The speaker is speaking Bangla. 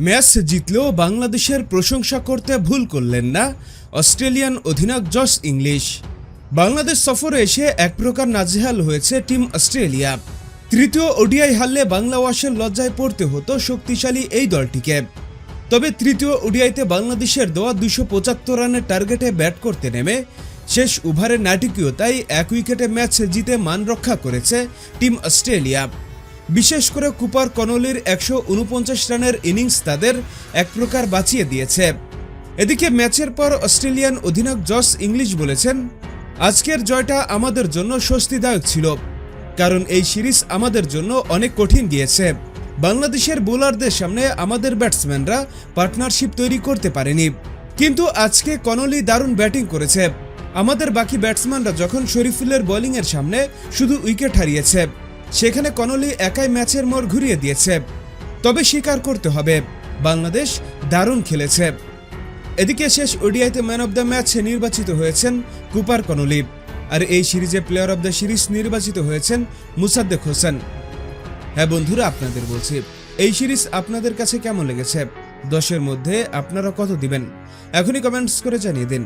ম্যাচ জিতলেও বাংলাদেশের প্রশংসা করতে ভুল করলেন না অস্ট্রেলিয়ান অধিনায়ক জশ ইংলিশ। বাংলাদেশ সফরে এসে এক প্রকার নাজেহাল হয়েছে টিম অস্ট্রেলিয়া। তৃতীয় ওডিআই হারলে বাংলা ওয়াশের লজ্জায় পড়তে হতো শক্তিশালী এই দলটিকে। তবে তৃতীয় ওডিআইতে বাংলাদেশের দেওয়া 275 রানের টার্গেটে ব্যাট করতে নেমে শেষ ওভারে নাটকীয়তায় এক উইকেটে ম্যাচ জিতে মান রক্ষা করেছে টিম অস্ট্রেলিয়া। বিশেষ করে কুপার কনলির 149 রানের ইনিংস তাদের এক প্রকার বাঁচিয়ে দিয়েছে। এদিকে ম্যাচের পর অস্ট্রেলিয়ান অধিনায়ক জশ ইংলিশ বলেছেন, আজকের জয়টা আমাদের জন্য স্বস্তিদায়ক ছিল, কারণ এই সিরিজ আমাদের জন্য অনেক কঠিন গিয়েছে। বাংলাদেশের বোলারদের সামনে আমাদের ব্যাটসম্যানরা পার্টনারশিপ তৈরি করতে পারেনি, কিন্তু আজকে কনলি দারুণ ব্যাটিং করেছে। আমাদের বাকি ব্যাটসম্যানরা যখন শরীফুলের বোলিংয়ের সামনে শুধু উইকেট হারিয়েছে, সেখানে কনলি একাই ম্যাচের মোড় ঘুরিয়ে দিয়েছে। তবে স্বীকার করতে হবে, বাংলাদেশ দারুণ খেলেছে। এদিকে শেষ ওডিআইতে ম্যান অব দ্য ম্যাচ নির্বাচিত হয়েছেন কুপার কনলি, আর এই সিরিজে প্লেয়ার অব দ্য সিরিজ নির্বাচিত হয়েছেন মুসাদ্দেক হোসেন। হ্যাঁ বন্ধুরা, আপনাদের বলছি, এই সিরিজ আপনাদের কাছে কেমন লেগেছে? 10-এর মধ্যে আপনারা কত দিবেন? এখনই কমেন্টস করে জানিয়ে দিন।